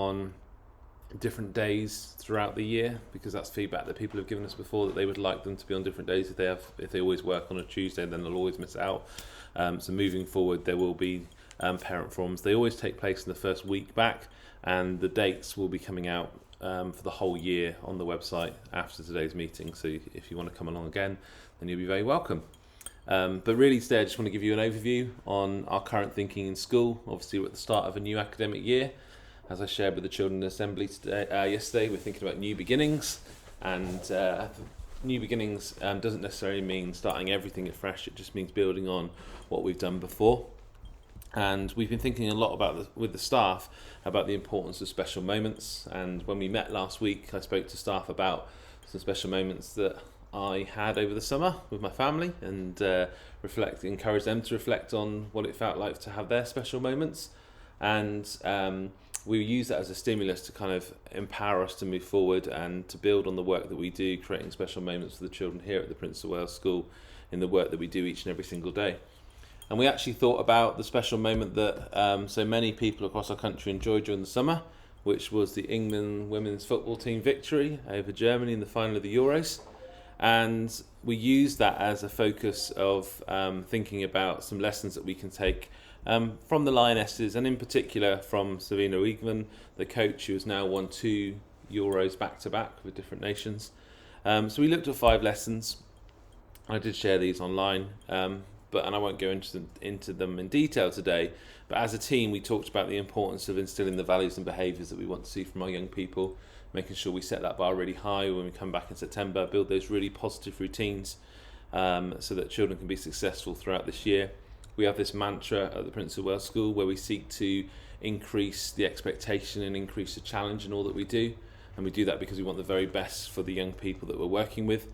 on different days throughout the year, because that's feedback that people have given us before, that they would like them to be on different days. If they always work on a Tuesday, then they'll always miss out. So moving forward, there will be parent forums. They always take place in the first week back, and the dates will be coming out for the whole year on the website after today's meeting. So if you want to come along again, then you'll be very welcome. But really today I just want to give you an overview on our current thinking in school. Obviously we're at the start of a new academic year. As I shared with the children in assembly yesterday, we're thinking about new beginnings, and new beginnings doesn't necessarily mean starting everything afresh. It just means building on what we've done before. And we've been thinking a lot with the staff about the importance of special moments. And when we met last week, I spoke to staff about some special moments that I had over the summer with my family, and encourage them to reflect on what it felt like to have their special moments. And we use that as a stimulus to kind of empower us to move forward and to build on the work that we do, creating special moments for the children here at the Prince of Wales School in the work that we do each and every single day. And we actually thought about the special moment that so many people across our country enjoyed during the summer, which was the England women's football team victory over Germany in the final of the Euros. And we use that as a focus of thinking about some lessons that we can take from the Lionesses, and in particular from Sarina Wiegman, the coach who has now won 2 Euros back-to-back with different nations. So we looked at 5 lessons. I did share these online, and I won't go into them in detail today. But as a team, we talked about the importance of instilling the values and behaviours that we want to see from our young people, making sure we set that bar really high when we come back in September, build those really positive routines so that children can be successful throughout this year. We have this mantra at the Prince of Wales School where we seek to increase the expectation and increase the challenge in all that we do. And we do that because we want the very best for the young people that we're working with.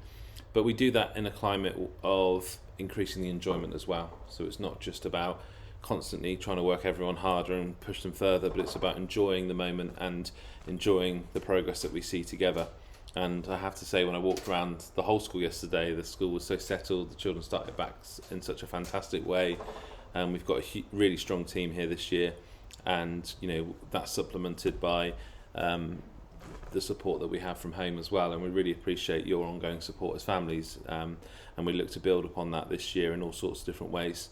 But we do that in a climate of increasing the enjoyment as well. So it's not just about constantly trying to work everyone harder and push them further, but it's about enjoying the moment and enjoying the progress that we see together. And I have to say, when I walked around the whole school yesterday, the school was so settled, the children started back in such a fantastic way, and we've got a really strong team here this year, and that's supplemented by the support that we have from home as well, and we really appreciate your ongoing support as families, and we look to build upon that this year in all sorts of different ways.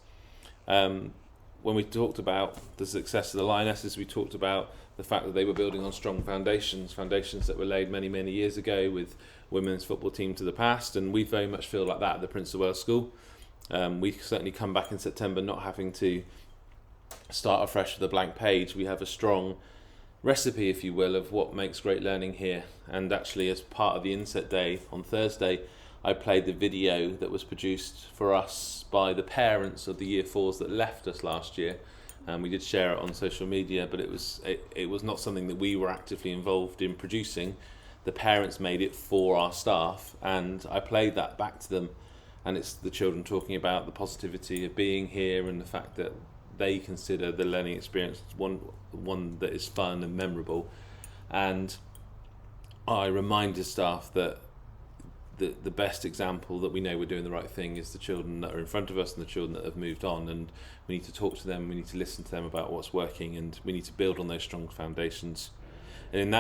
When we talked about the success of the Lionesses, we talked about the fact that they were building on strong foundations that were laid many, many years ago with women's football team to the past, and we very much feel like that at the Prince of Wales School. We certainly come back in September not having to start afresh with a blank page. We have a strong recipe, if you will, of what makes great learning here. And actually, as part of the inset day on Thursday, I played the video that was produced for us by the parents of the Year 4s that left us last year. We did share it on social media, but it was not something that we were actively involved in producing. The parents made it for our staff, and I played that back to them. And it's the children talking about the positivity of being here and the fact that they consider the learning experience one that is fun and memorable. And I reminded staff that the best example that we know we're doing the right thing is the children that are in front of us and the children that have moved on, and we need to talk to them, we need to listen to them about what's working, and we need to build on those strong foundations. And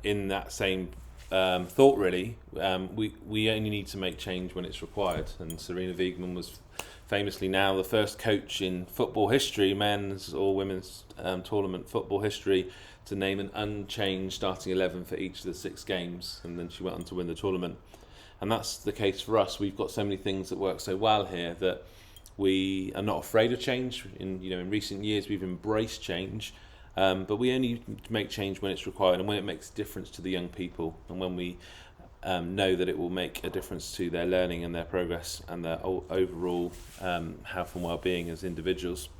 in that same thought, really, we only need to make change when it's required. And Sarina Wiegman was famously now the first coach in football history, men's or women's tournament football history, to name an unchanged starting 11 for each of the 6 games, and then she went on to win the tournament. And that's the case for us. We've got so many things that work so well here that we are not afraid of change. In recent years, we've embraced change, but we only make change when it's required and when it makes a difference to the young people, and when we know that it will make a difference to their learning and their progress and their overall health and well-being as individuals.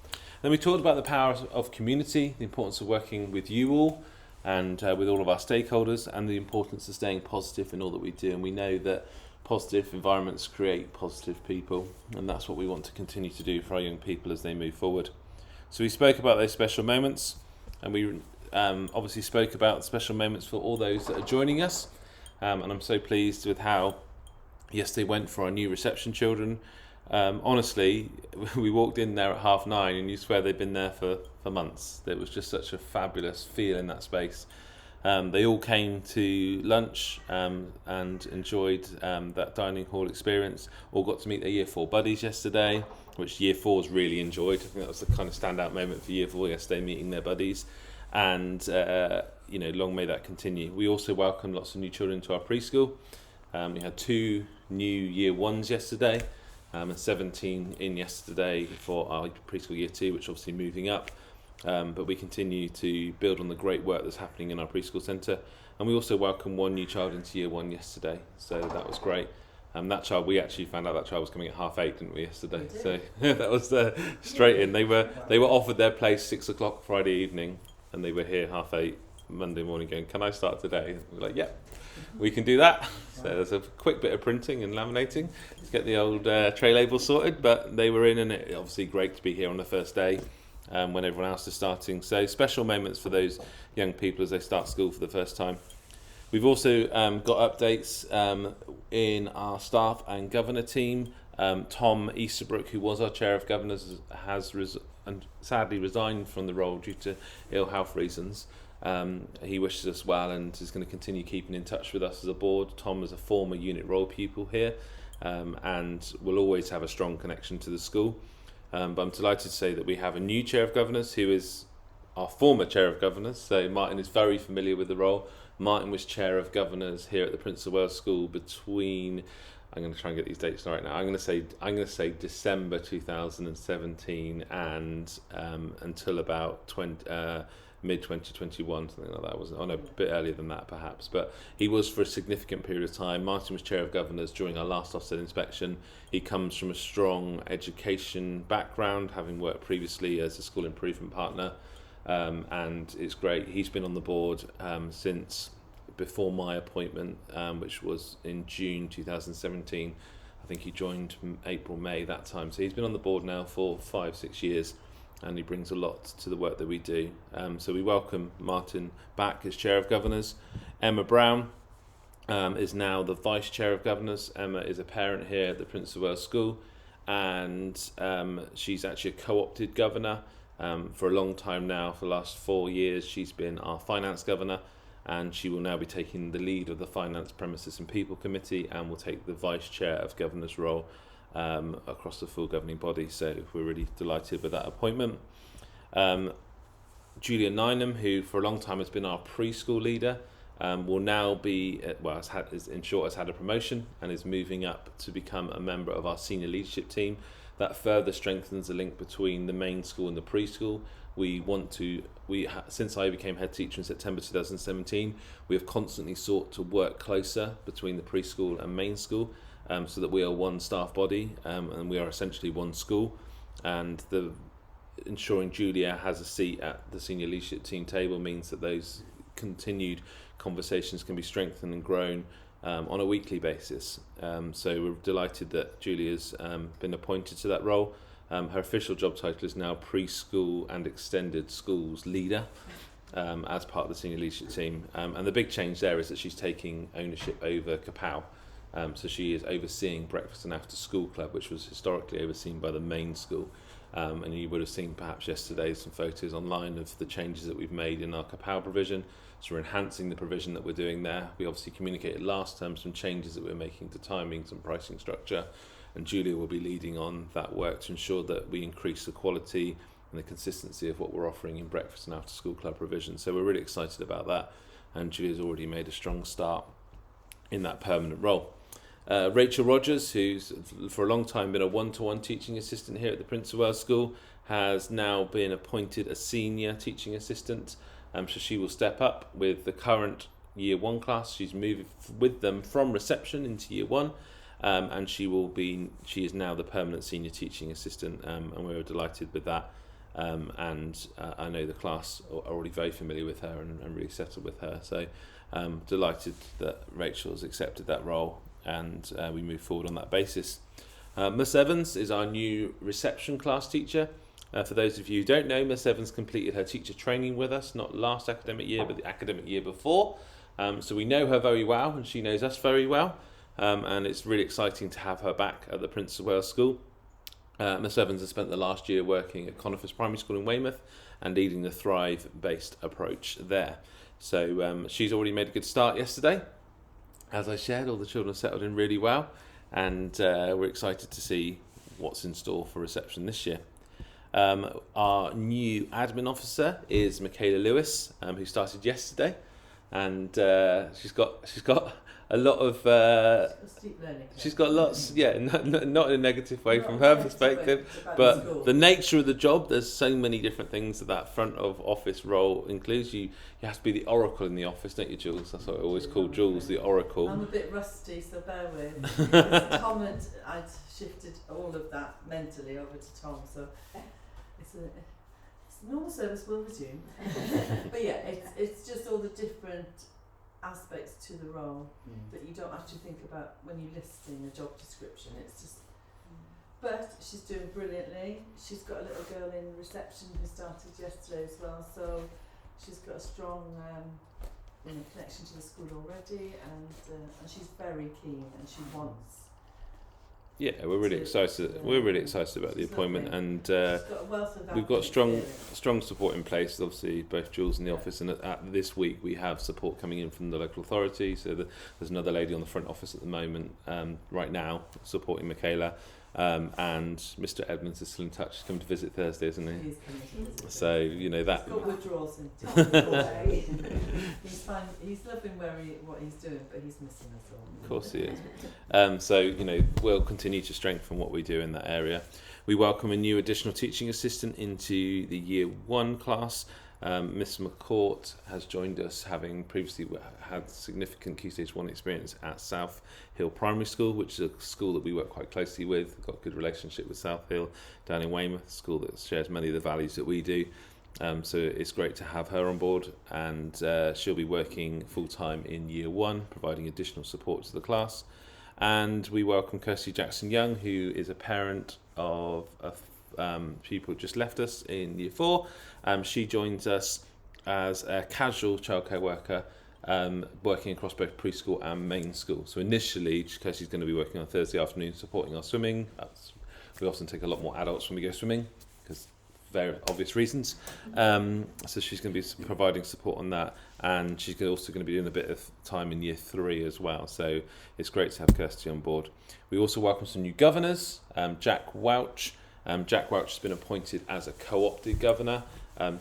Then we talked about the power of community, the importance of working with you all, and with all of our stakeholders, and the importance of staying positive in all that we do. And we know that positive environments create positive people, and that's what we want to continue to do for our young people as they move forward. So we spoke about those special moments, and we obviously spoke about special moments for all those that are joining us, and I'm so pleased with how yesterday went for our new reception children. Honestly, we walked in there at 9:30 and you swear they'd been there for months. It was just such a fabulous feel in that space. They all came to lunch and enjoyed that dining hall experience. All got to meet their Year 4 buddies yesterday, which Year 4s really enjoyed. I think that was the kind of standout moment for Year 4 yesterday, meeting their buddies. And, long may that continue. We also welcomed lots of new children to our preschool. We had 2 new Year 1s yesterday and 17 in yesterday for our preschool Year 2, which obviously moving up. But we continue to build on the great work that's happening in our preschool centre. And we also welcomed 1 new child into Year 1 yesterday, so that was great. That child, we actually found out that child was coming at 8:30, didn't we, yesterday? So that was straight in. They were offered their place 6 o'clock Friday evening, and they were here 8:30 Monday morning going, "Can I start today?" And we're like, "Yeah, we can do that." So there's a quick bit of printing and laminating to get the old tray labels sorted, but they were in, and it obviously great to be here on the first day when everyone else is starting. So special moments for those young people as they start school for the first time. We've also got updates in our staff and governor team. Tom Easterbrook, who was our chair of governors, has sadly resigned from the role due to ill health reasons. He wishes us well and is going to continue keeping in touch with us as a board. Tom is a former unit role pupil here and will always have a strong connection to the school. But I'm delighted to say that we have a new chair of governors who is our former chair of governors. So Martin is very familiar with the role. Martin was chair of governors here at the Prince of Wales School between, I'm going to try and get these dates right now. I'm going to say December 2017 and until about mid 2021, something like that. Wasn't? Oh no, a bit earlier than that perhaps. But he was for a significant period of time. Martin was chair of governors during our last Ofsted inspection. He comes from a strong education background, having worked previously as a school improvement partner. And it's great. He's been on the board since before my appointment, which was in June 2017. I think he joined April, May that time. So he's been on the board now for 5-6 years, and he brings a lot to the work that we do. So we welcome Martin back as chair of governors. Emma Brown is now the vice chair of governors. Emma is a parent here at the Prince of Wales School, and she's actually a co-opted governor. For a long time now, for the last 4 years, she's been our finance governor, and she will now be taking the lead of the Finance, Premises and People Committee and will take the vice chair of governor's role across the full governing body. So we're really delighted with that appointment. Julia Nineham, who for a long time has been our preschool leader, will now be, has had a promotion and is moving up to become a member of our senior leadership team. That further strengthens the link between the main school and the preschool. Since I became head teacher in September 2017, we have constantly sought to work closer between the preschool and main school so that we are one staff body and we are essentially one school. And ensuring Julia has a seat at the senior leadership team table means that those continued conversations can be strengthened and grown on a weekly basis. So we're delighted that Julia's been appointed to that role. Her official job title is now Preschool and Extended Schools Leader as part of the senior leadership team. And the big change there is that she's taking ownership over Kapow. So she is overseeing Breakfast and After School Club, which was historically overseen by the main school. And you would have seen perhaps yesterday some photos online of the changes that we've made in our Kapow provision. So we're enhancing the provision that we're doing there. We obviously communicated last term some changes that we're making to timings and pricing structure, and Julia will be leading on that work to ensure that we increase the quality and the consistency of what we're offering in Breakfast and After School Club provision. So we're really excited about that, and Julia's already made a strong start in that permanent role. Rachel Rogers, who's for a long time been a one-to-one teaching assistant here at the Prince of Wales School, has now been appointed a senior teaching assistant. So she will step up with the current Year 1 class. She's moving with them from reception into Year 1, and she is now the permanent senior teaching assistant, and we're delighted with that. And I know the class are already very familiar with her and really settled with her. So delighted that Rachel's accepted that role, and we move forward on that basis. Miss Evans is our new reception class teacher. For those of you who don't know, Miss Evans completed her teacher training with us, not last academic year, but the academic year before. So we know her very well, and she knows us very well. And it's really exciting to have her back at the Prince of Wales School. Miss Evans has spent the last year working at Conifers Primary School in Weymouth and leading the Thrive-based approach there. So she's already made a good start yesterday. As I shared, all the children settled in really well, and we're excited to see what's in store for reception this year. Our new admin officer is Michaela Lewis, who started yesterday, and she's got a lot of she's got lots, not in a negative way from her perspective, but the nature of the job, there's so many different things that front of office role includes. You have to be the oracle in the office, don't you, Jules? That's what I always call Jules, the oracle. I'm a bit rusty, so bear with. Tom I'd shifted all of that mentally over to Tom, so it's a normal service will resume. But yeah, it's just all the different aspects to the role that you don't actually think about when you're listing a job description. It's just, but she's doing brilliantly. She's got a little girl in reception who started yesterday as well, so she's got a strong connection to the school already, and she's very keen and she wants. Yeah, we're really excited. We're really excited about the appointment, and we've got strong support in place. Obviously, both Jules in the office, and at this week we have support coming in from the local authority. So there's another lady on the front office at the moment, right now, supporting Michaela, and Mr. Edmonds is still in touch. He's coming to visit Thursday, isn't he? He is coming to visit. So that. He's got withdrawals in. He's fine. He's loving what he's doing, but he's missing us all. Of course he is. So we'll continue to strengthen what we do in that area. We welcome a new additional teaching assistant into the Year 1 class. Miss McCourt has joined us, having previously had significant Key Stage 1 experience at South Hill Primary School, which is a school that we work quite closely with. We've got a good relationship with South Hill down in Weymouth, a school that shares many of the values that we do. So it's great to have her on board, and she'll be working full-time in Year 1, providing additional support to the class. And we welcome Kirsty Jackson-Young, who is a parent of a pupil just left us in Year 4. She joins us as a casual childcare worker, working across both preschool and main school. So initially, Kirsty's going to be working on Thursday afternoon, supporting our swimming. We often take a lot more adults when we go swimming, because very obvious reasons. So she's going to be providing support on that, and she's also going to be doing a bit of time in Year 3 as well. So it's great to have Kirsty on board. We also welcome some new governors. Jack Welch. Jack Welch has been appointed as a co-opted governor.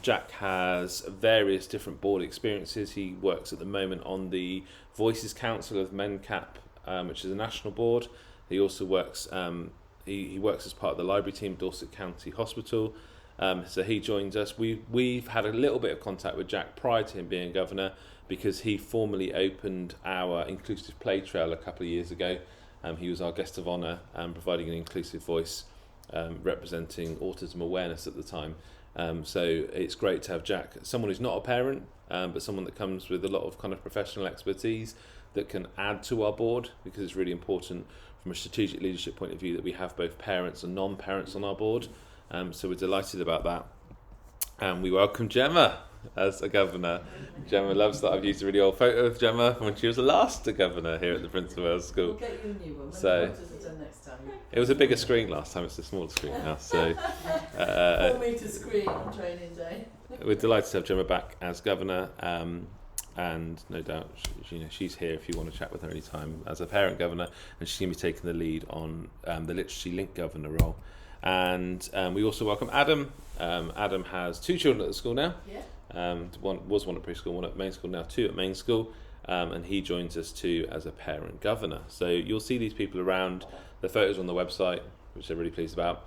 Jack has various different board experiences. He works at the moment on the Voices Council of MENCAP, which is a national board. He also works he works as part of the library team at Dorset County Hospital. So he joins us. We've had a little bit of contact with Jack prior to him being governor, because he formally opened our inclusive play trail a couple of years ago. He was our guest of honour, providing an inclusive voice, representing autism awareness at the time. So it's great to have Jack, someone who's not a parent, but someone that comes with a lot of kind of professional expertise that can add to our board, because it's really important from a strategic leadership point of view that we have both parents and non-parents on our board. So we're delighted about that. And we welcome Gemma as a governor. Gemma loves that. I've used a really old photo of Gemma from when she was the last governor here at the Prince of Wales School. We'll get you a new one. So Next time. it was a bigger screen last time, it's a smaller screen now. So 4 metre screen on training day. We're delighted to have Gemma back as governor, and no doubt she's here if you want to chat with her anytime as a parent governor, and she's going to be taking the lead on the Literacy Link governor role. And we also welcome Adam. Adam has 2 children at the school now. Yeah. One at preschool, one at main school, now 2 at main school. And he joins us too as a parent governor. So you'll see these people around. The photos on the website, which they're really pleased about.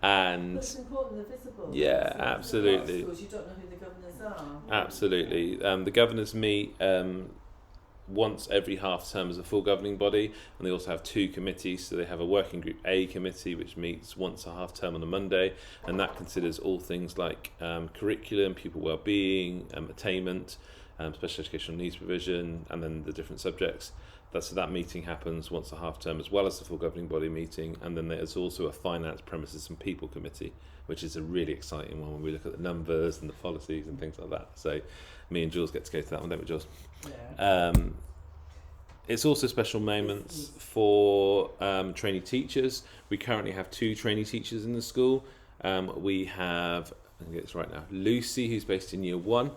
And it's important they're visible. Yeah, so absolutely. Schools, you don't know who the governors are. Absolutely. The governors meet once every half term as a full governing body, and they also have 2 committees. So they have a working group A committee, which meets once a half term on a Monday, and that considers all things like curriculum, pupil well-being, attainment, special educational needs provision, and then the different subjects. So that meeting happens once a half term, as well as the full governing body meeting. And then there's also a finance, premises and people committee, which is a really exciting one when we look at the numbers and the policies and things like that. So me and Jules get to go to that one, don't we, Jules? Yeah. It's also special moments for trainee teachers. We currently have 2 trainee teachers in the school. We have, I'm going to get this right now, Lucy, who's based in Year 1.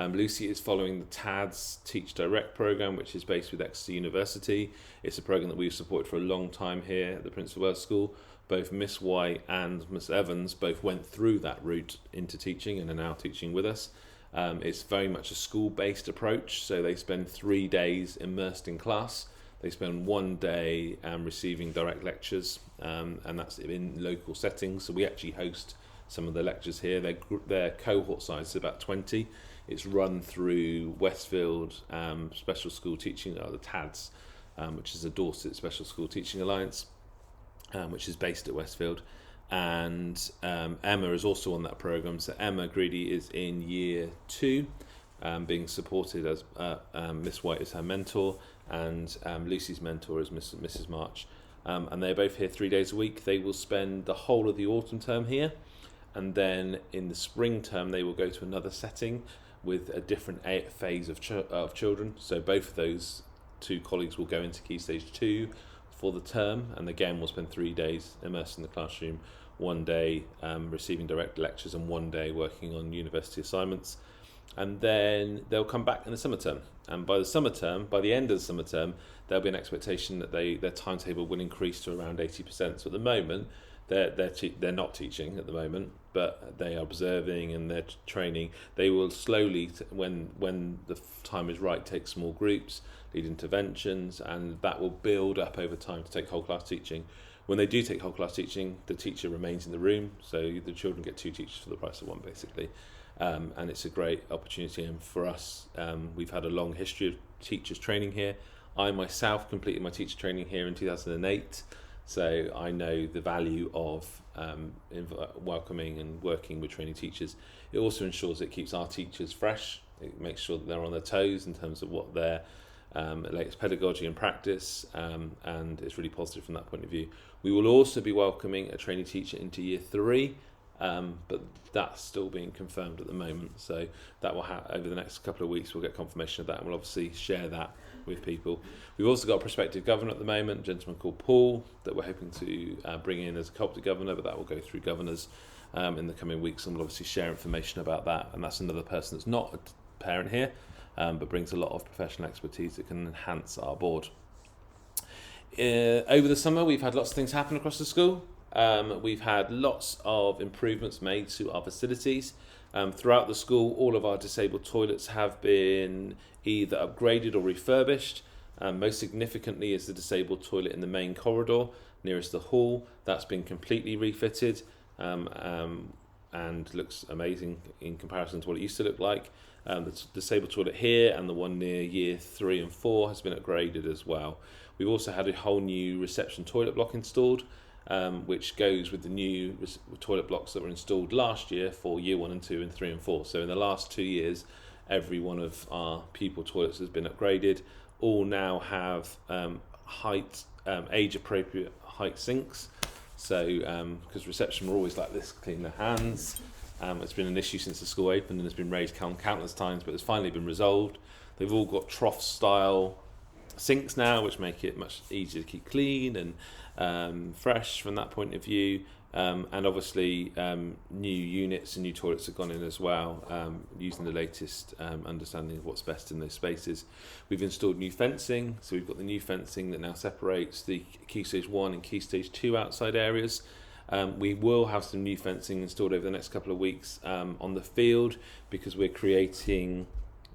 Lucy is following the TADS Teach Direct programme, which is based with Exeter University. It's a programme that we've supported for a long time here at the Prince of Wales School. Both Miss White and Miss Evans both went through that route into teaching and are now teaching with us. It's very much a school-based approach, so they spend 3 days immersed in class. They spend 1 day receiving direct lectures, and that's in local settings. So we actually host some of the lectures here. Their cohort size is about 20. It's run through Westfield Special School Teaching, the TADS, which is a Dorset Special School Teaching Alliance, which is based at Westfield. And Emma is also on that programme. So Emma Greedy is in Year 2, being supported as Miss White is her mentor, and Lucy's mentor is Mrs. March. And they're both here 3 days a week. They will spend the whole of the autumn term here, and then in the spring term they will go to another setting with a different phase of children. So both of those 2 colleagues will go into Key Stage 2 for the term, and again we'll spend 3 days immersed in the classroom, 1 day receiving direct lectures and 1 day working on university assignments. And then they'll come back in the summer term, and by the end of the summer term, there'll be an expectation that their timetable will increase to around 80%. So at the moment they're not teaching at the moment, but they are observing and they're training. They will slowly, when the time is right, take small groups, lead interventions, and that will build up over time to take whole class teaching. When they do take whole class teaching, the teacher remains in the room, so the children get 2 teachers for the price of 1, basically. And it's a great opportunity. And for us, we've had a long history of teachers training here. I myself completed my teacher training here in 2008, so I know the value of welcoming and working with training teachers. It also ensures it keeps our teachers fresh. It makes sure that they're on their toes in terms of what their latest pedagogy and practice, and it's really positive from that point of view. We will also be welcoming a trainee teacher into Year 3, but that's still being confirmed at the moment. So that will over the next couple of weeks we'll get confirmation of that, and we'll obviously share that with people. We've also got a prospective governor at the moment, a gentleman called Paul, that we're hoping to bring in as a co-opted governor, but that will go through governors in the coming weeks, and we'll obviously share information about that. And that's another person that's not a parent here, but brings a lot of professional expertise that can enhance our board. Over the summer, we've had lots of things happen across the school. We've had lots of improvements made to our facilities. Throughout the school, all of our disabled toilets have been either upgraded or refurbished. Most significantly is the disabled toilet in the main corridor nearest the hall. That's been completely refitted and looks amazing in comparison to what it used to look like. The disabled toilet here and the one near Year 3 and 4 has been upgraded as well. We've also had a whole new reception toilet block installed, which goes with the new toilet blocks that were installed last year for Year 1 and 2 and 3 and 4. So in the last 2 years, every one of our pupil toilets has been upgraded. All now have age-appropriate height sinks. So because reception were always like this, clean their hands. It's been an issue since the school opened and has been raised countless times, but it's finally been resolved. They've all got trough-style sinks now, which make it much easier to keep clean and fresh from that point of view. And obviously new units and new toilets have gone in as well, using the latest understanding of what's best in those spaces. We've installed new fencing, so we've got the new fencing that now separates the Key Stage 1 and Key Stage 2 outside areas. We will have some new fencing installed over the next couple of weeks on the field, because we're creating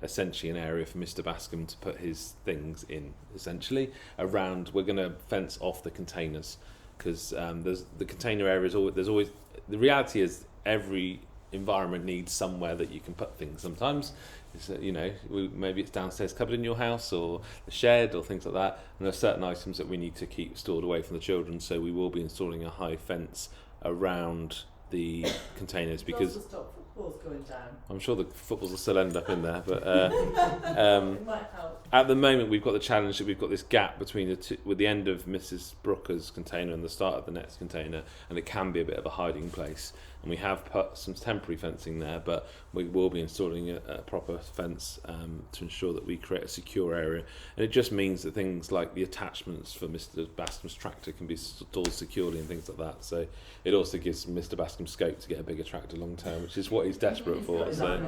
essentially an area for Mr. Bascom to put his things in, essentially. We're going to fence off the containers, because there's the container area is always, the reality is every environment needs somewhere that you can put things sometimes. It's, maybe it's downstairs cupboard in your house or the shed or things like that, and there are certain items that we need to keep stored away from the children, so we will be installing a high fence around the containers, because stop footballs going down. I'm sure the footballs will still end up in there, but It might help. at the moment we've got the challenge that we've got this gap between with the end of Mrs. Brooker's container and the start of the next container, and it can be a bit of a hiding place. and we have put some temporary fencing there, but we will be installing a proper fence to ensure that we create a secure area. And it just means that things like the attachments for Mr. Bascom's tractor can be stored securely and things like that. So it also gives Mr. Bascom scope to get a bigger tractor long term, which is what he's desperate for. So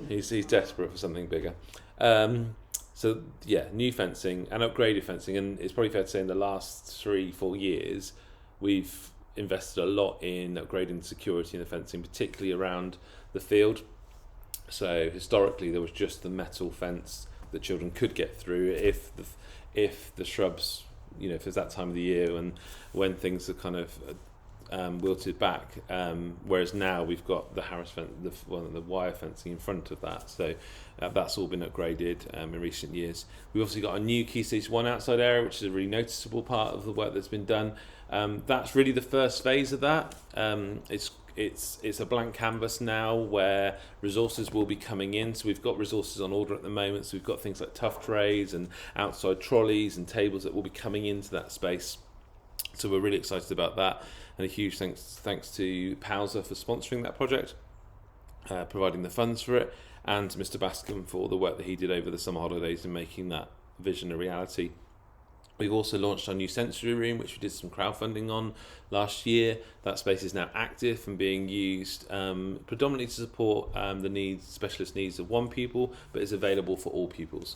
he's desperate for something bigger. So yeah, new fencing and upgraded fencing, and it's probably fair to say in the last 3-4 years we've invested a lot in upgrading security in the fencing, particularly around the field. So historically there was just the metal fence that children could get through if the shrubs, you know, if it's that time of the year and when things are kind of wilted back, whereas now we've got the Harris fence, the wire fencing in front of that, so that's all been upgraded in recent years. We've also got a new Key Stage 1 outside area, which is a really noticeable part of the work that's been done. That's really the first phase of that. It's a blank canvas now where resources will be coming in. So we've got resources on order at the moment. So we've got things like tough trays and outside trolleys and tables that will be coming into that space. So we're really excited about that. And a huge thanks to Pauser for sponsoring that project, providing the funds for it, and Mr. Bascom for all the work that he did over the summer holidays in making that vision a reality. We've also launched our new sensory room, which we did some crowdfunding on last year. That space is now active and being used predominantly to support the specialist needs of one pupil, but is available for all pupils.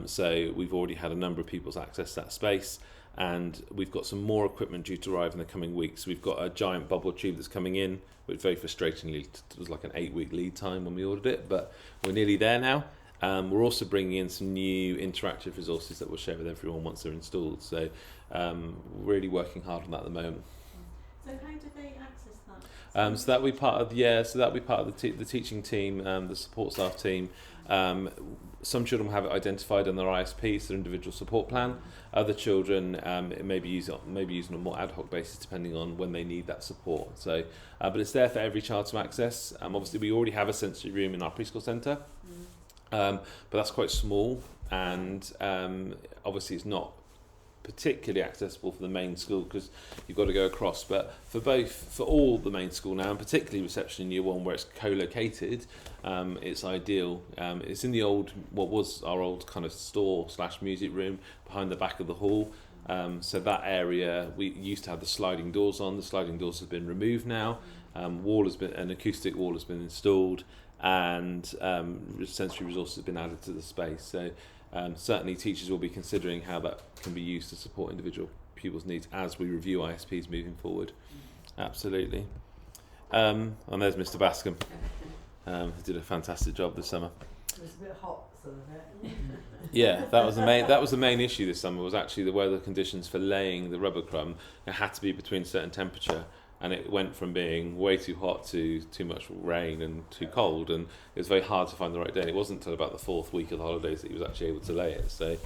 So we've already had a number of pupils access that space, and we've got some more equipment due to arrive in the coming weeks. We've got a giant bubble tube that's coming in, which very frustratingly was like an 8-week lead time when we ordered it, but we're nearly there now. We're also bringing in some new interactive resources that we'll share with everyone once they're installed. So really working hard on that at the moment. So how do they access that? So that'll be part of the teaching team, the support staff team. Some children will have it identified on their ISP, so their individual support plan. Other children it may be used on a more ad hoc basis depending on when they need that support. So, but it's there for every child to access. Obviously, we already have a sensory room in our preschool centre, but that's quite small, and obviously it's not particularly accessible for the main school because you've got to go across, but for all the main school now, and particularly reception in year 1 where it's co-located, it's ideal. It's in what was our old kind of store / music room behind the back of the hall. So that area, we used to have the sliding doors on. The sliding doors have been removed now. An acoustic wall has been installed, and sensory resources have been added to the space. So certainly teachers will be considering how that can be used to support individual pupils' needs as we review ISPs moving forward. Absolutely. And there's Mr. Bascom, who did a fantastic job this summer. It was a bit hot, some of it. Yeah, that was the main issue this summer, was actually the weather conditions for laying the rubber crumb. It had to be between a certain temperature, and it went from being way too hot to too much rain and too cold, and it was very hard to find the right day. And it wasn't until about the 4th week of the holidays that he was actually able to lay it. So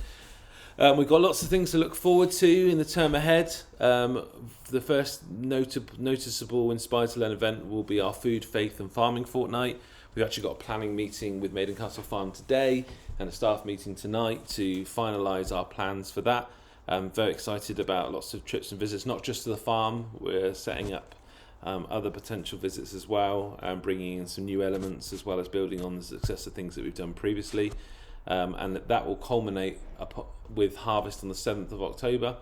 we've got lots of things to look forward to in the term ahead. The first noticeable Inspired to Learn event will be our Food, Faith and Farming Fortnight. We've actually got a planning meeting with Maiden Castle Farm today and a staff meeting tonight to finalise our plans for that. I'm very excited about lots of trips and visits, not just to the farm. We're setting up other potential visits as well, and bringing in some new elements as well as building on the success of things that we've done previously. And that will culminate with Harvest on the 7th of October.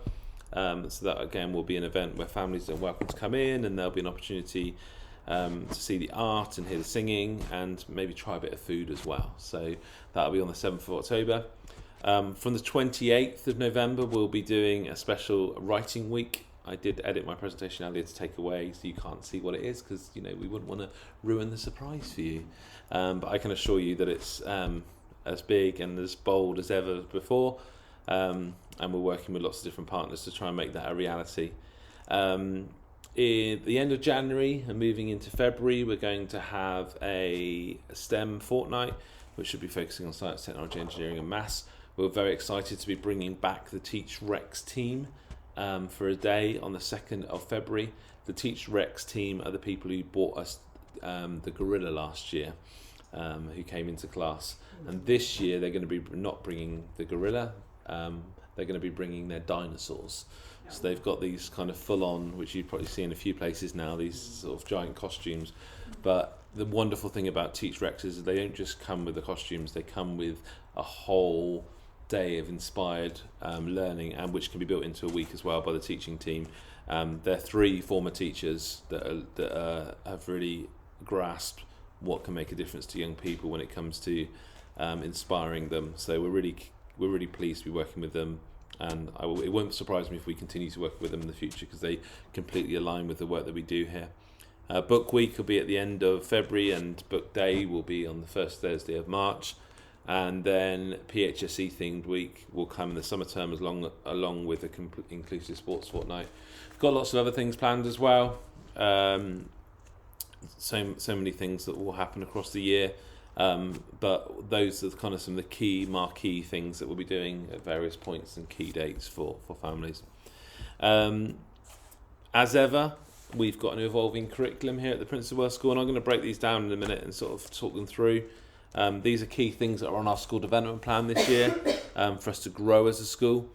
So that again will be an event where families are welcome to come in, and there'll be an opportunity to see the art and hear the singing and maybe try a bit of food as well. So that'll be on the 7th of October. From the 28th of November, we'll be doing a special writing week. I did edit my presentation earlier to take away so you can't see what it is, because we wouldn't want to ruin the surprise for you. But I can assure you that it's as big and as bold as ever before, and we're working with lots of different partners to try and make that a reality. In the end of January and moving into February, we're going to have a STEM fortnight, which should be focusing on science, technology, engineering and maths. We're very excited to be bringing back the Teach Rex team for a day on the 2nd of February. The Teach Rex team are the people who bought us the gorilla last year, who came into class. And this year they're going to be not bringing the gorilla, they're going to be bringing their dinosaurs. So they've got these kind of full-on, which you probably see in a few places now, these sort of giant costumes. But the wonderful thing about Teach Rex is they don't just come with the costumes, they come with a whole day of inspired learning, and which can be built into a week as well by the teaching team. They're 3 former teachers that have really grasped what can make a difference to young people when it comes to inspiring them. So we're really pleased to be working with them, and it won't surprise me if we continue to work with them in the future, because they completely align with the work that we do here. Book week will be at the end of February, and book day will be on the first Thursday of March. And then PHSE themed week will come in the summer term along with a inclusive sports fortnight. Got lots of other things planned as well. So many things that will happen across the year. But those are kind of some of the key marquee things that we'll be doing at various points and key dates for families. As ever, we've got an evolving curriculum here at the Prince of Wales School, and I'm going to break these down in a minute and sort of talk them through. These are key things that are on our school development plan this year for us to grow as a school.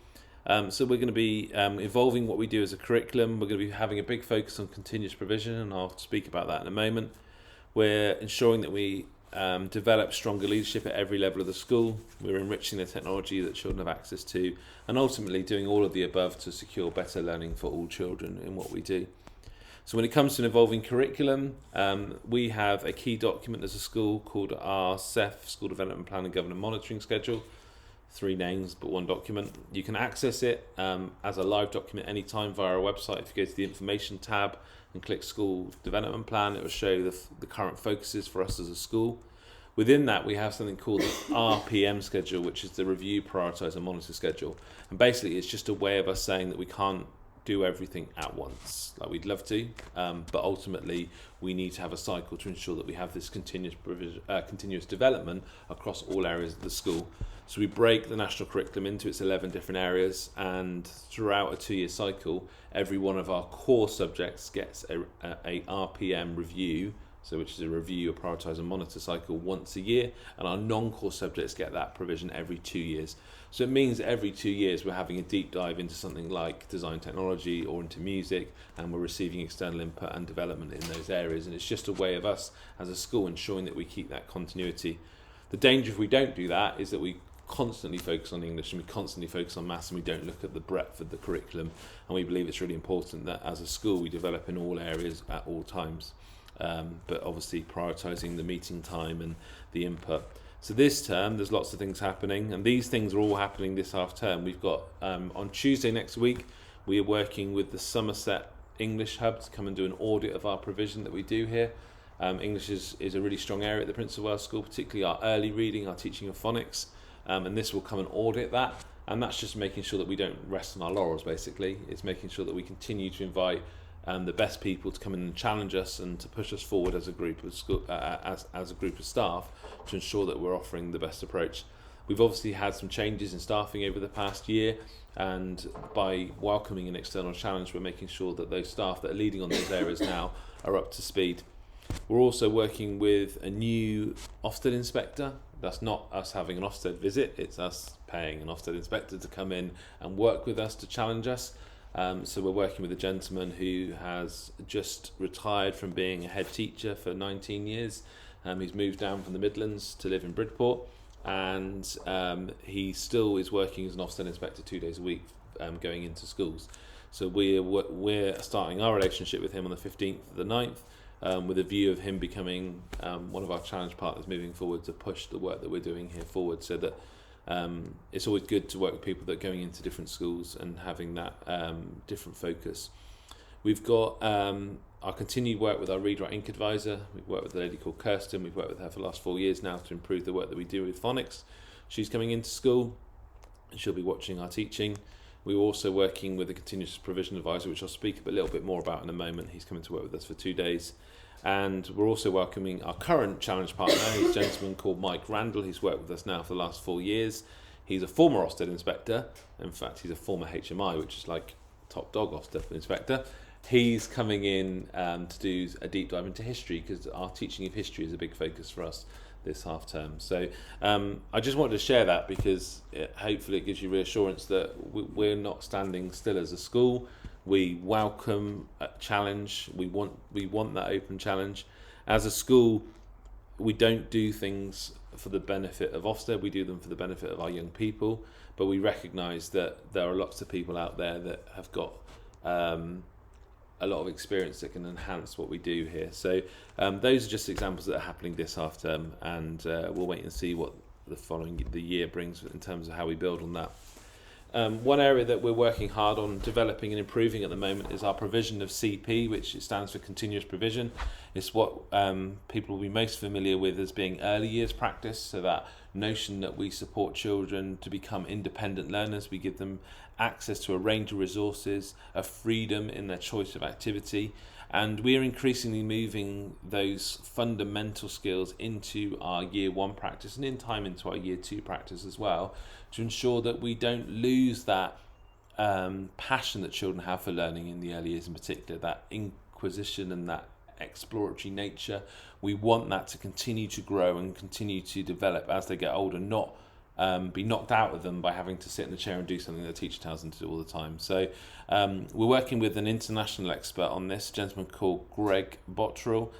So we're going to be evolving what we do as a curriculum. We're going to be having a big focus on continuous provision, and I'll speak about that in a moment. We're ensuring that we develop stronger leadership at every level of the school. We're enriching the technology that children have access to, and ultimately doing all of the above to secure better learning for all children in what we do. So when it comes to an evolving curriculum, we have a key document as a school called our SEF, School Development Plan and Governance Monitoring Schedule. 3 names, but 1 document. You can access it as a live document anytime via our website. If you go to the information tab and click School Development Plan, it will show the current focuses for us as a school. Within that, we have something called the RPM schedule, which is the Review, Prioritise and Monitor schedule. And basically, it's just a way of us saying that we can't do everything at once like we'd love to, but ultimately we need to have a cycle to ensure that we have this continuous development across all areas of the school. So we break the national curriculum into its 11 different areas, and throughout a 2-year cycle, every one of our core subjects gets a RPM review, so which is a review, a prioritise and monitor cycle once a year, and our non-core subjects get that provision every 2 years. So it means that every 2 years we're having a deep dive into something like design technology or into music, and we're receiving external input and development in those areas. And it's just a way of us as a school ensuring that we keep that continuity. The danger if we don't do that is that we constantly focus on English and we constantly focus on maths, and we don't look at the breadth of the curriculum. And we believe it's really important that as a school we develop in all areas at all times, but obviously prioritising the meeting time and the input. So this term there's lots of things happening, and these things are all happening this half term. We've got on Tuesday next week we are working with the Somerset English Hub to come and do an audit of our provision that we do here. English is a really strong area at the Prince of Wales School, particularly our early reading, our teaching of phonics, and this will come and audit that. And that's just making sure that we don't rest on our laurels, basically. It's making sure that we continue to invite the best people to come in and challenge us and to push us forward as a group of school, as a group of staff, to ensure that we're offering the best approach. We've obviously had some changes in staffing over the past year, and by welcoming an external challenge, we're making sure that those staff that are leading on those areas now are up to speed. We're also working with a new Ofsted inspector. That's not us having an Ofsted visit, it's us paying an Ofsted inspector to come in and work with us to challenge us. So we're working with a gentleman who has just retired from being a head teacher for 19 years. He's moved down from the Midlands to live in Bridport, and he still is working as an Ofsted inspector 2 days a week, going into schools. So we're starting our relationship with him on the 15th of the 9th, with a view of him becoming one of our challenge partners moving forward to push the work that we're doing here forward, so that it's always good to work with people that are going into different schools and having that different focus. We've got our continued work with our Read Write Ink advisor. We've worked with a lady called Kirsten. We've worked with her for the last 4 years now to improve the work that we do with phonics. She's coming into school and she'll be watching our teaching. We're also working with a continuous provision advisor, which I'll speak a little bit more about in a moment. He's coming to work with us for 2 days. And we're also welcoming our current challenge partner, who's a gentleman called Mike Randall. He's worked with us now for the last 4 years. He's a former Ofsted inspector. In fact, he's a former HMI, which is like top dog Ofsted inspector. He's coming in to do a deep dive into history, because our teaching of history is a big focus for us this half term. So I just wanted to share that because hopefully it gives you reassurance that we're not standing still as a school. We welcome a challenge. We want that open challenge. As a school, we don't do things for the benefit of Ofsted. We do them for the benefit of our young people. But we recognise that there are lots of people out there that have got a lot of experience that can enhance what we do here. So those are just examples that are happening this half term, and we'll wait and see what the year brings in terms of how we build on that. One area that we're working hard on developing and improving at the moment is our provision of CP, which stands for continuous provision. It's what people will be most familiar with as being early years practice, so that notion that we support children to become independent learners. We give them access to a range of resources, a freedom in their choice of activity, and we are increasingly moving those fundamental skills into our year 1 practice and in time into our year 2 practice as well, to ensure that we don't lose that passion that children have for learning in the early years in particular, that inquisition and that exploratory nature. We want that to continue to grow and continue to develop as they get older, not be knocked out of them by having to sit in the chair and do something that the teacher tells them to do all the time. So we're working with an international expert on this, a gentleman called Greg Bottrell.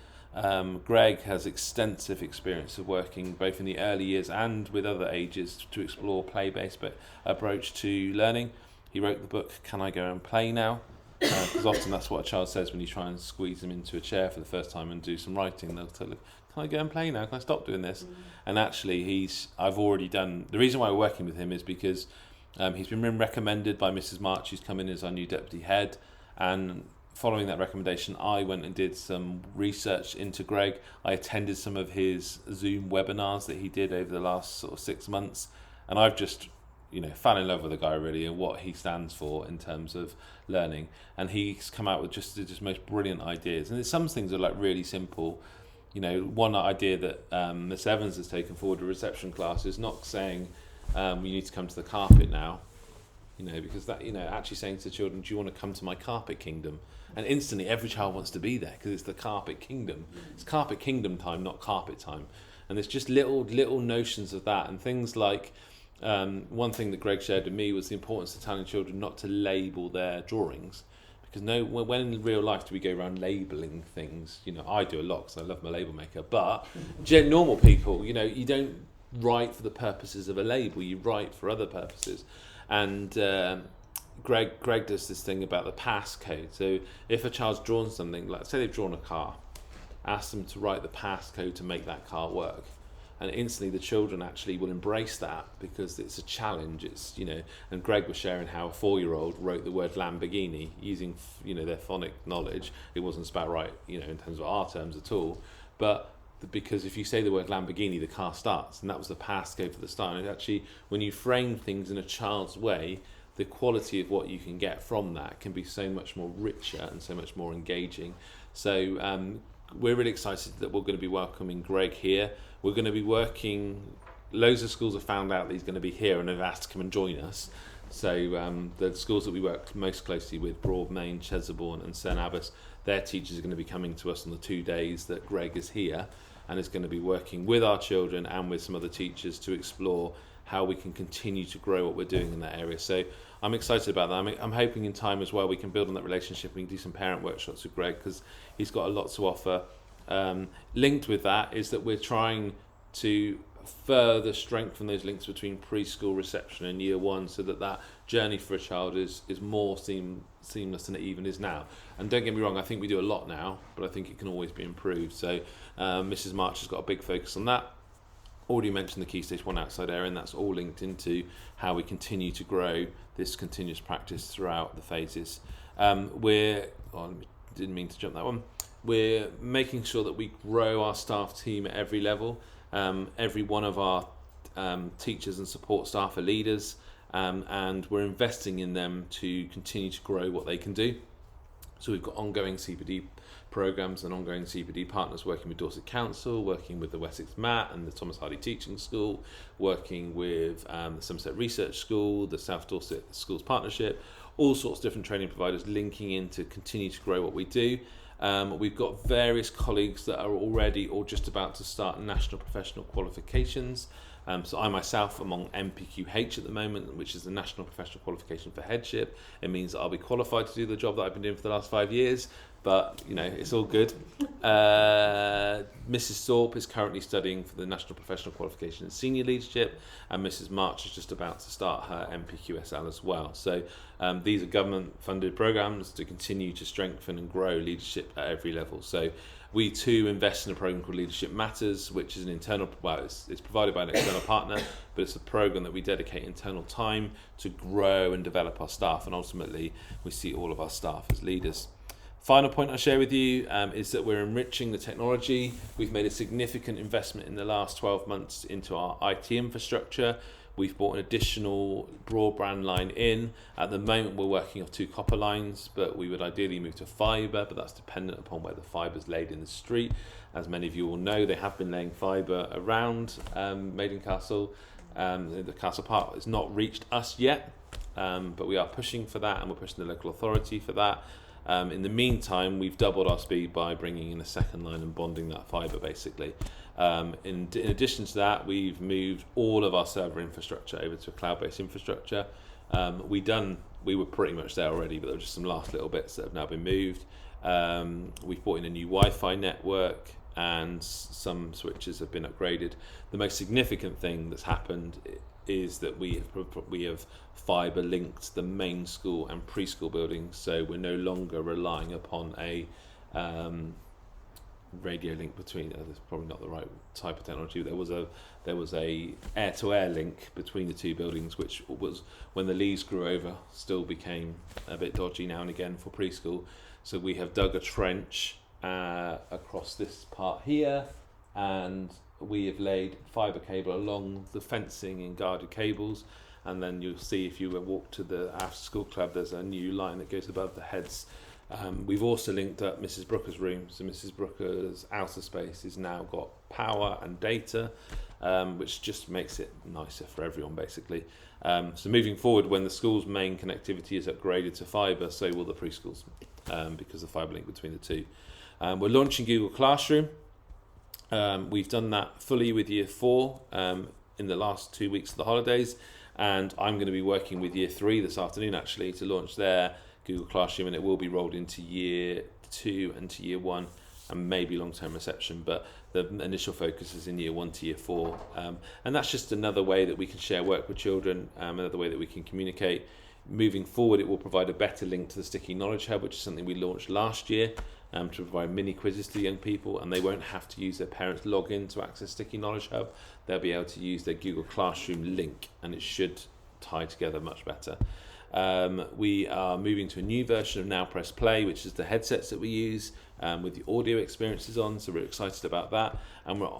Greg has extensive experience of working both in the early years and with other ages to explore play-based approach to learning. He wrote the book, Can I Go and Play Now? Because often that's what a child says when you try and squeeze them into a chair for the first time and do some writing. They'll tell you, can I go and play now? Can I stop doing this? And actually, I've already done... The reason why we're working with him is because he's been recommended by Mrs. March, who's come in as our new deputy head. And following that recommendation, I went and did some research into Greg. I attended some of his Zoom webinars that he did over the last sort of 6 months. And I've just... fell in love with the guy really and what he stands for in terms of learning, and he's come out with just the most brilliant ideas. And some things are like really simple. One idea that Miss Evans has taken forward, a reception class, is not saying you need to come to the carpet now, because that actually saying to children, do you want to come to my carpet kingdom? And instantly every child wants to be there because it's the carpet kingdom. It's carpet kingdom time, not carpet time. And there's just little notions of that, and things like one thing that Greg shared with me was the importance of telling children not to label their drawings, because when in real life do we go around labelling things? I do a lot because I love my label maker, but normal people, you don't write for the purposes of a label, you write for other purposes. And Greg does this thing about the passcode. So if a child's drawn something, like say they've drawn a car, ask them to write the passcode to make that car work. And instantly the children actually will embrace that because it's a challenge. It's, and Greg was sharing how a 4-year-old wrote the word Lamborghini using, their phonic knowledge. It wasn't spelled right, in terms of our terms at all. But because if you say the word Lamborghini, the car starts. And that was the passcode for the start. And actually, when you frame things in a child's way, the quality of what you can get from that can be so much more richer and so much more engaging. So we're really excited that we're going to be welcoming Greg here. We're going to be working... Loads of schools have found out that he's going to be here and have asked to come and join us. So the schools that we work most closely with, Broadmain, Chesherbourne and St Abbas, their teachers are going to be coming to us on the 2 days that Greg is here, and is going to be working with our children and with some other teachers to explore how we can continue to grow what we're doing in that area. So I'm excited about that. I'm hoping in time as well we can build on that relationship. We can do some parent workshops with Greg because he's got a lot to offer. Linked with that is that we're trying to further strengthen those links between preschool reception and year 1, so that journey for a child is more seamless than it even is now. And don't get me wrong, I think we do a lot now, but I think it can always be improved. So Mrs. March has got a big focus on that. Already mentioned the Key Stage 1 outside area, and that's all linked into how we continue to grow this continuous practice throughout the phases. Didn't mean to jump that one. We're making sure that we grow our staff team at every level. Every one of our teachers and support staff are leaders, and we're investing in them to continue to grow what they can do. So we've got ongoing CPD programs and ongoing CPD partners working with Dorset Council, working with the Wessex MAT and the Thomas Hardy Teaching School, working with the Somerset Research School, the South Dorset Schools Partnership, all sorts of different training providers linking in to continue to grow what we do. We've got various colleagues that are already or just about to start national professional qualifications. So I myself am on NPQH at the moment, which is the National Professional Qualification for Headship. It means that I'll be qualified to do the job that I've been doing for the last 5 years, but you know, it's all good. Mrs. Thorpe is currently studying for the National Professional Qualification in Senior Leadership, and Mrs. March is just about to start her NPQSL as well. So these are government-funded programs to continue to strengthen and grow leadership at every level. So we too invest in a program called Leadership Matters, which is an internal, well, it's provided by an external partner, but it's a program that we dedicate internal time to grow and develop our staff, and ultimately we see all of our staff as leaders. Final point I'll share with you is that we're enriching the technology. We've made a significant investment in the last 12 months into our IT infrastructure. We've bought an additional broadband line in. At the moment, we're working off 2 copper lines, but we would ideally move to fibre, but that's dependent upon where the fibre is laid in the street. As many of you will know, they have been laying fibre around Maiden Castle. The Castle Park has not reached us yet, but we are pushing for that, and we're pushing the local authority for that. In the meantime, we've doubled our speed by bringing in a second line and bonding that fibre, basically. In addition to that, we've moved all of our server infrastructure over to a cloud-based infrastructure. We were pretty much there already, but there were just some last little bits that have now been moved. We've brought in a new Wi-Fi network, and some switches have been upgraded. The most significant thing that's happened is that we have fibre linked the main school and preschool buildings, so we're no longer relying upon a radio link between. That's probably not the right type of technology. There was a air-to-air link between the 2 buildings, which was, when the leaves grew over, still became a bit dodgy now and again for preschool. So we have dug a trench across this part here, and we have laid fibre cable along the fencing and guarded cables, and then you'll see if you walk to the after school club, there's a new line that goes above the heads. We've also linked up Mrs. Brooker's room, so Mrs. Brooker's outer space has now got power and data, which just makes it nicer for everyone, basically. So moving forward, when the school's main connectivity is upgraded to fibre, so will the preschools, because of the fibre link between the 2. We're launching Google Classroom. We've done that fully with Year 4 in the last 2 weeks of the holidays, and I'm going to be working with Year 3 this afternoon actually to launch their Google Classroom, and it will be rolled into Year 2 and to Year 1 and maybe long-term reception, but the initial focus is in Year 1 to Year 4, and that's just another way that we can share work with children, another way that we can communicate. Moving forward, it will provide a better link to the Sticky Knowledge Hub, which is something we launched last year, to provide mini quizzes to young people, and they won't have to use their parents' login to access Sticky Knowledge Hub. They'll be able to use their Google Classroom link, and it should tie together much better. We are moving to a new version of Now Press Play, which is the headsets that we use with the audio experiences on, so we're excited about that, and we're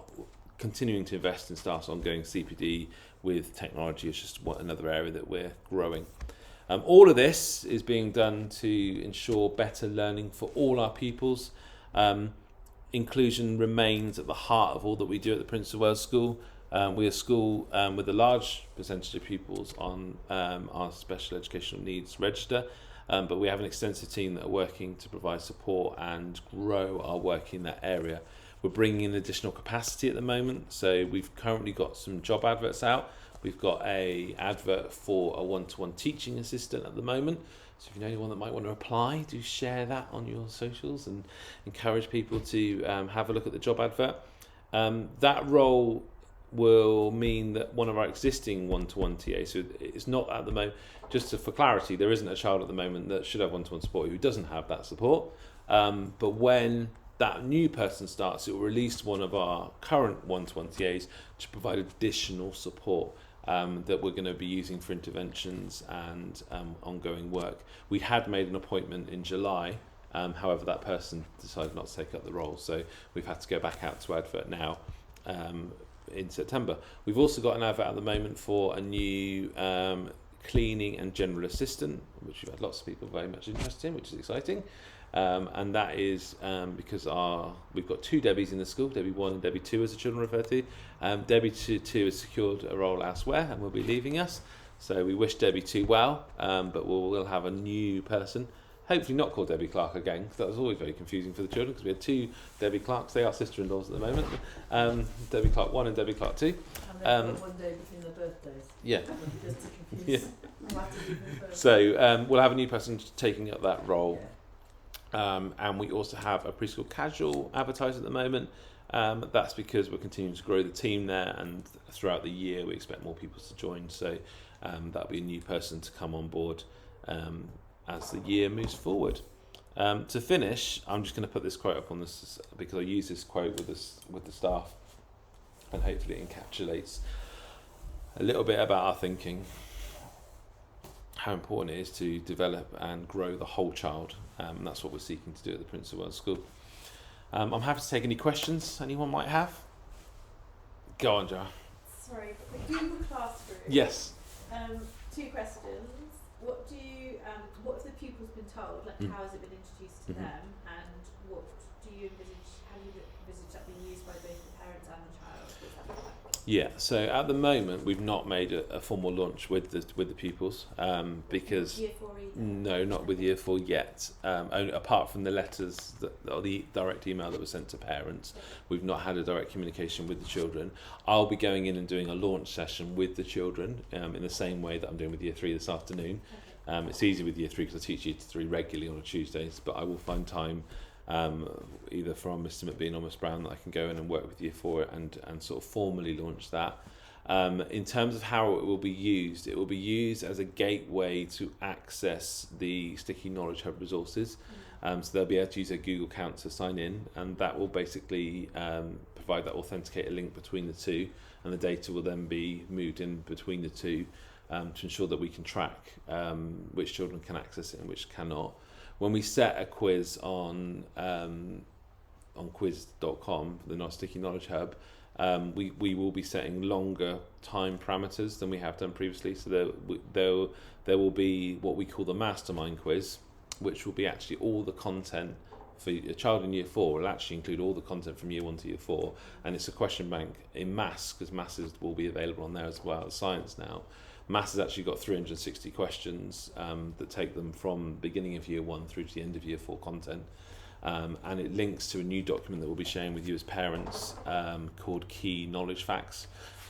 continuing to invest in staff's ongoing CPD with technology. It's just another area that we're growing. All of this is being done to ensure better learning for all our pupils. Inclusion remains at the heart of all that we do at the Prince of Wales School. We're a school with a large percentage of pupils on our special educational needs register, but we have an extensive team that are working to provide support and grow our work in that area. We're bringing in additional capacity at the moment, so we've currently got some job adverts out. We've got an advert for a one-to-one teaching assistant at the moment, so if you know anyone that might want to apply, do share that on your socials and encourage people to have a look at the job advert. That role will mean that one of our existing one-to-one TAs, so it's not at the moment, for clarity, there isn't a child at the moment that should have one-to-one support who doesn't have that support, but when that new person starts, it will release one of our current one-to-one TAs to provide additional support that we're going to be using for interventions and ongoing work. We had made an appointment in July, however that person decided not to take up the role, so we've had to go back out to advert now in September. We've also got an advert at the moment for a new cleaning and general assistant, which we've had lots of people very much interested in, which is exciting. And that is because we've got 2 Debbies in the school, Debbie 1 and Debbie 2 as the children refer to. Debbie 2 has secured a role elsewhere and will be leaving us, so we wish Debbie 2 well, but we'll have a new person hopefully not called Debbie Clark again, because that was always very confusing for the children, because we had 2 Debbie Clarks. They are sister-in-laws at the moment, Debbie Clark 1 and Debbie Clark 2. And they've got one day between their birthdays. Yeah. Just to confuse. Yeah. I'll have to do them first. So we'll have a new person taking up that role. Yeah. And we also have a preschool casual advertised at the moment. That's because we're continuing to grow the team there, and throughout the year we expect more people to join. So that'll be a new person to come on board as the year moves forward. To finish, I'm just going to put this quote up on this because I use this quote with the staff, and hopefully it encapsulates a little bit about our thinking, how important it is to develop and grow the whole child. And that's what we're seeking to do at the Prince of Wales School. I'm happy to take any questions anyone might have. Go on, Jo. Sorry, but the Google Classroom. Yes. 2 questions. What have the pupils been told? Like, how has it been introduced to them? And what do you envisage? How do you envisage that being used by both the parents and the child? What does that look like? Yeah. So at the moment, we've not made a formal launch with the pupils because Year 4 either? no, not with Year 4 yet. Only, apart from the letters or the direct email that was sent to parents, we've not had a direct communication with the children. I'll be going in and doing a launch session with the children in the same way that I'm doing with Year 3 this afternoon. Okay. It's easy with Year 3 because I teach Year 3 regularly on a Tuesdays, but I will find time either from Mr McBean or Miss Brown that I can go in and work with Year 4 and sort of formally launch that. In terms of how it will be used as a gateway to access the Sticky Knowledge Hub resources. So they'll be able to use their Google account to sign in, and that will basically provide that authenticator link between the two, and the data will then be moved in between the two to ensure that we can track which children can access it and which cannot. When we set a quiz on quiz.com, the Sticky Knowledge Hub, we will be setting longer time parameters than we have done previously. So there will be what we call the mastermind quiz, which will be actually all the content for a child in Year 4. Will actually include all the content from Year 1 to Year 4, and it's a question bank in maths, because maths will be available on there as well as science now. Maths has actually got 360 questions that take them from the beginning of Year 1 through to the end of Year 4 content. And it links to a new document that we'll be sharing with you as parents called Key Knowledge Facts.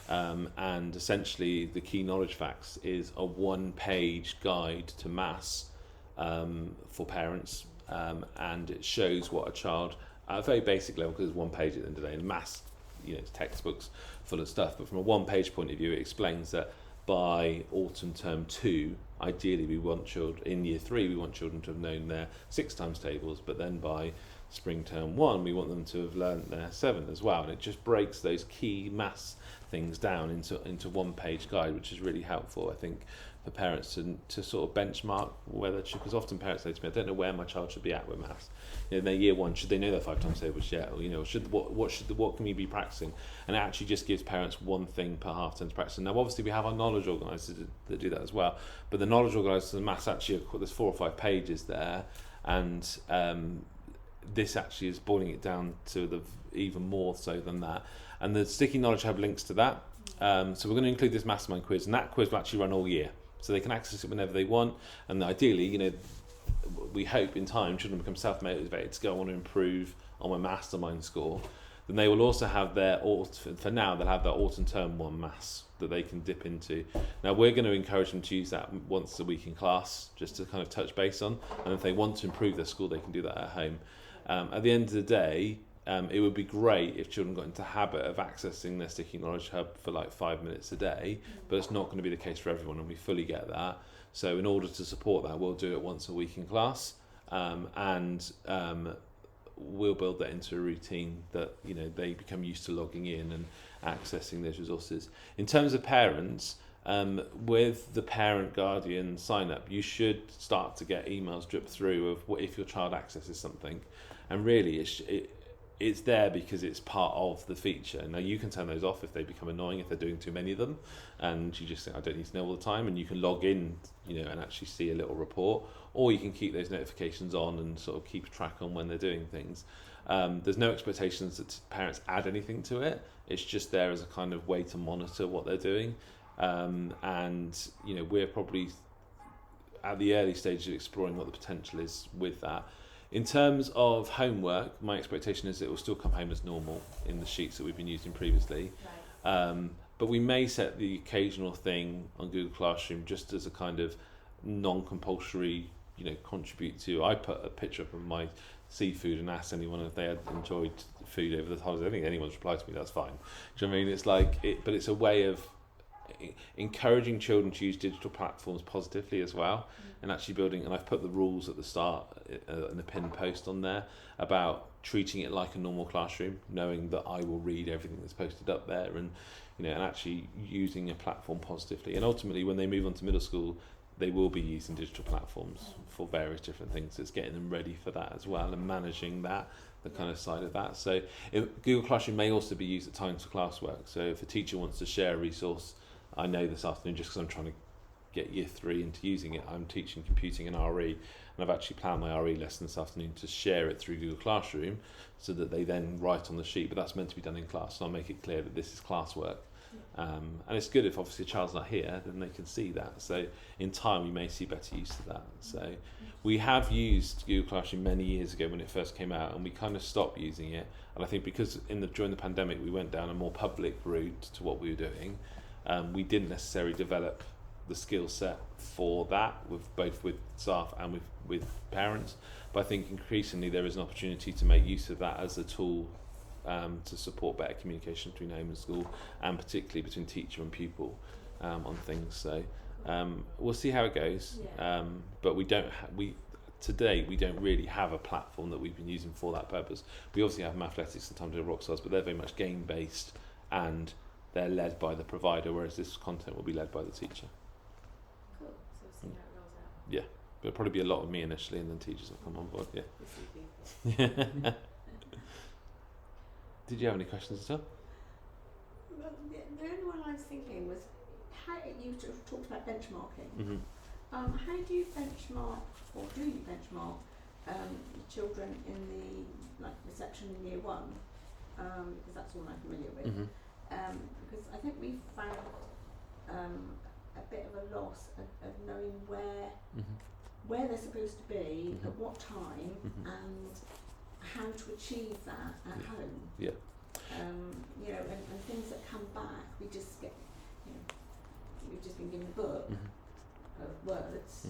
And essentially the Key Knowledge Facts is a 1-page guide to maths for parents, and it shows what a child, at a very basic level, because it's 1 page at the end of the day, and maths, it's textbooks full of stuff, but from a 1-page point of view, it explains that by autumn term 2, ideally we want children, in Year 3 we want children to have known their 6 times tables, but then by spring term 1 we want them to have learnt their 7 as well, and it just breaks those key maths things down into 1-page guide, which is really helpful, I think, for parents to sort of benchmark whether, because often parents say to me, I don't know where my child should be at with maths. In their Year 1, should they know their 5 times tables yet? Or what can we be practicing? And it actually just gives parents one thing per half term to practice. And now obviously we have our knowledge organisers that do that as well, but the knowledge organisers and maths actually, there's 4 or 5 pages there, and this actually is boiling it down to the even more so than that. And the Sticky Knowledge Hub links to that. So we're going to include this mastermind quiz, and that quiz will actually run all year, so they can access it whenever they want. And ideally, we hope in time children become self-motivated to go on and improve on my mastermind score. Then they will also have for now they'll have their autumn term 1 maths that they can dip into. Now we're going to encourage them to use that once a week in class, just to kind of touch base on, and if they want to improve their school, they can do that at home. At the end of the day, it would be great if children got into the habit of accessing their Sticky Knowledge Hub for like 5 minutes a day, but it's not going to be the case for everyone, and we fully get that. So in order to support that, we'll do it once a week in class, and we'll build that into a routine that they become used to logging in and accessing those resources. In terms of parents, with the parent guardian sign up, you should start to get emails drip through of what if your child accesses something, and really it's there because it's part of the feature. Now you can turn those off if they become annoying, if they're doing too many of them, and you just think I don't need to know all the time, and you can log in and actually see a little report, or you can keep those notifications on and sort of keep track on when they're doing things. There's no expectations that parents add anything to it, it's just there as a kind of way to monitor what they're doing, and we're probably at the early stages of exploring what the potential is with that. In terms of homework, my expectation is it will still come home as normal in the sheets that we've been using previously. Right. But we may set the occasional thing on Google Classroom just as a kind of non-compulsory, contribute to. I put a picture up of my seafood and asked anyone if they had enjoyed food over the holidays. I think anyone's replied to me, that's fine. Do you know what I mean? It's like but it's a way of encouraging children to use digital platforms positively as well, and actually building. And I've put the rules at the start in a pinned post on there about treating it like a normal classroom, knowing that I will read everything that's posted up there, and and actually using a platform positively. And ultimately, when they move on to middle school, they will be using digital platforms for various different things. It's getting them ready for that as well, and managing that, the kind of side of that. So Google Classroom may also be used at times for classwork. So if a teacher wants to share a resource, I know this afternoon, just because I'm trying to get year 3 into using it, I'm teaching computing and RE, and I've actually planned my RE lesson this afternoon to share it through Google Classroom so that they then write on the sheet, but that's meant to be done in class, so I'll make it clear that this is classwork. And it's good if obviously a child's not here, then they can see that. So in time we may see better use of that. So we have used Google Classroom many years ago when it first came out, and we kind of stopped using it. And I think because during the pandemic we went down a more public route to what we were doing, we didn't necessarily develop the skill set for that with both with staff and with parents. But I think increasingly there is an opportunity to make use of that as a tool to support better communication between home and school, and particularly between teacher and pupil on things. So we'll see how it goes. But today we don't really have a platform that we've been using for that purpose. We obviously have Mathletics and Time to Rock Stars, but they're very much game based and they're led by the provider, whereas this content will be led by the teacher. Cool. So we'll see how it rolls out. Yeah, but it'll probably be a lot of me initially, and then teachers will come on board. Yeah. Did you have any questions at all? Well, the only one I was thinking was how you sort of talked about benchmarking. Mm-hmm. How do you benchmark, or do you benchmark children in the reception in year 1? Because that's all I'm familiar with. Mm-hmm. Because I think we found a bit of a loss of knowing where they're supposed to be, at what time, and how to achieve that at home. Yeah. And things that come back, we just get, we've just been given a book of words,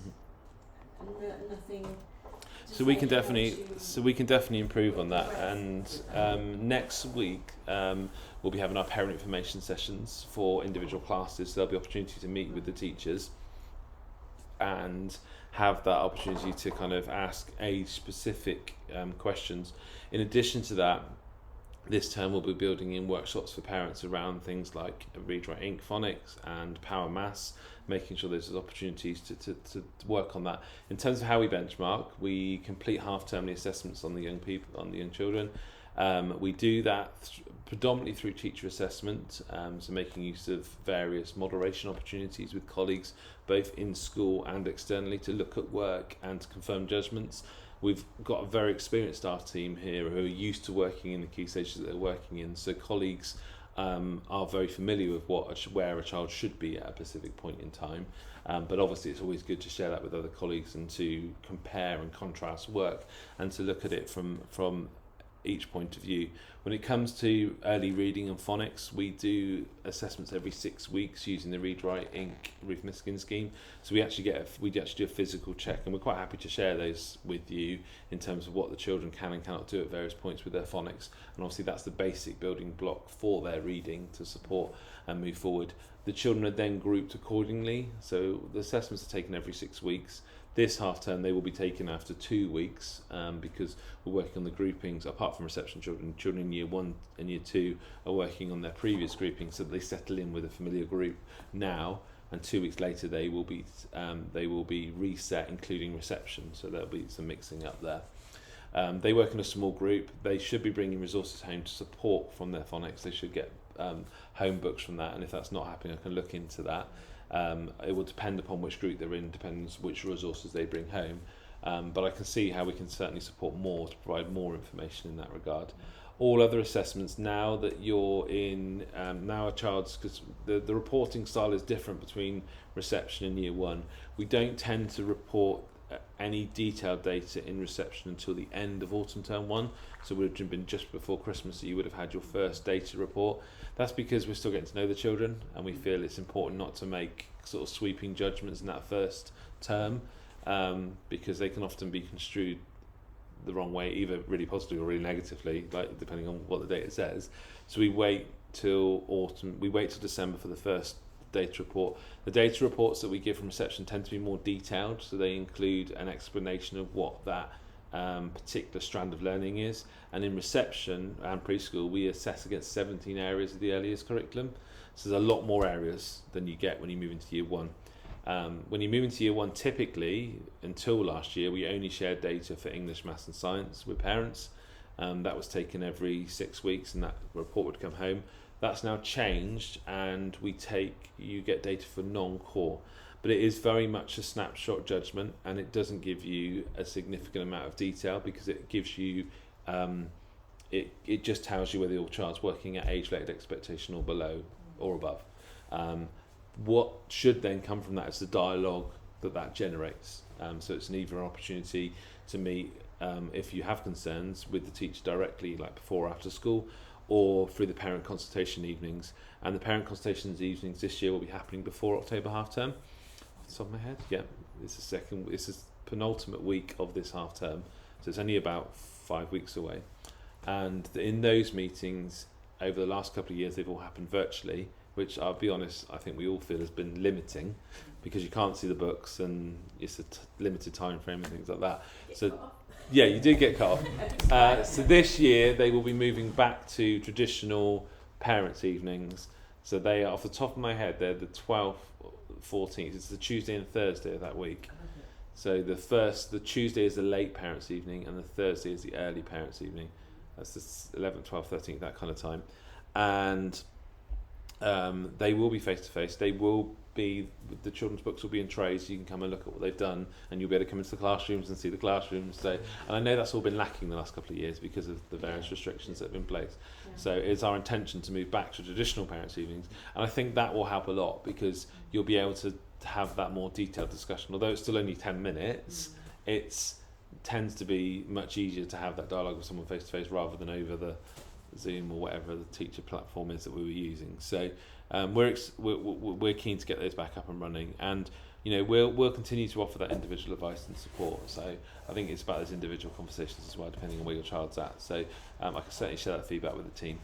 and nothing. So we can definitely improve on that. And next week we'll be having our parent information sessions for individual classes. So there'll be opportunity to meet with the teachers and have that opportunity to kind of ask age-specific questions. In addition to that, this term we'll be building in workshops for parents around things like read, write, ink, phonics and power maths, making sure there's opportunities to work on that. In terms of how we benchmark, we complete half-termly assessments on the young children. We do that predominantly through teacher assessment, so making use of various moderation opportunities with colleagues, both in school and externally, to look at work and to confirm judgments. We've got a very experienced staff team here who are used to working in the key stages that they're working in, so colleagues are very familiar with where a child should be at a specific point in time. But obviously it's always good to share that with other colleagues and to compare and contrast work and to look at it from each point of view. When it comes to early reading and phonics, we do assessments every 6 weeks using the Read, Write, Ink, Ruth Miskin scheme. So we actually do a physical check, and we're quite happy to share those with you in terms of what the children can and cannot do at various points with their phonics. And obviously that's the basic building block for their reading to support and move forward. The children are then grouped accordingly. So the assessments are taken every 6 weeks. This half term they will be taken after 2 weeks because we're working on the groupings. Apart from reception children in year 1 and year 2 are working on their previous groupings so that they settle in with a familiar group now, and 2 weeks later they will be reset, including reception, so there'll be some mixing up there. They work in a small group. They should be bringing resources home to support from their phonics. They should get home books from that, and if that's not happening I can look into that. It will depend upon which group they're in, depends which resources they bring home, but I can see how we can certainly support more to provide more information in that regard. all other assessments, now that you're in, now a child's, because the reporting style is different between reception and year one, we don't tend to report any detailed data in reception until the end of autumn term one. So it would have been just before Christmas that you would have had your first data report. That's because we're still getting to know the children, and we feel it's important not to make sort of sweeping judgments in that first term, because they can often be construed the wrong way, either really positively or really negatively, like depending on what the data says. So we wait till autumn, we wait till December for the first data report. The data reports that we give from reception tend to be more detailed, so they include an explanation of what that particular strand of learning is. And in reception and preschool, we assess against 17 areas of the early years curriculum. So there's a lot more areas than you get when you move into year one. When you move into year one, typically, until last year, we only shared data for English, Maths and Science with parents. That was taken every 6 weeks, and that report would come home. That's now changed, and you get data for non-core. But it is very much a snapshot judgment, and it doesn't give you a significant amount of detail, because it gives you, it just tells you whether your child's working at age-related expectation or below or above. What should then come from that is the dialogue that generates. So it's either an opportunity to meet, if you have concerns, with the teacher directly, like before or after school, or through the parent consultation evenings. And the parent consultation evenings this year will be happening before October half term. Off the top of my head, yeah, this is penultimate week of this half term, so it's only about 5 weeks away. And in those meetings, over the last couple of years, they've all happened virtually, which, I'll be honest, I think we all feel has been limiting, because you can't see the books and it's a limited time frame and things like that. So yeah, you do get cut off. So this year they will be moving back to traditional parents' evenings. So they are, off the top of my head, they're the 12th, 14th. It's the Tuesday and Thursday of that week. So the Tuesday is the late parents' evening, and the Thursday is the early parents' evening. That's the 11th, 12th, 13th, that kind of time. And they will be face to face. They will be, the children's books will be in trays, so you can come and look at what they've done, and you'll be able to come into the classrooms and see the classrooms. So, and I know that's all been lacking the last couple of years because of the various restrictions that have been in place. So it's our intention to move back to traditional parents' evenings, and I think that will help a lot, because you'll be able to have that more detailed discussion. Although it's still only 10 minutes, it tends to be much easier to have that dialogue with someone face to face rather than over the Zoom or whatever the teacher platform is that we were using. So we're keen to get those back up and running, and we'll continue to offer that individual advice and support. So I think it's about those individual conversations as well, depending on where your child's at. So I can certainly share that feedback with the team.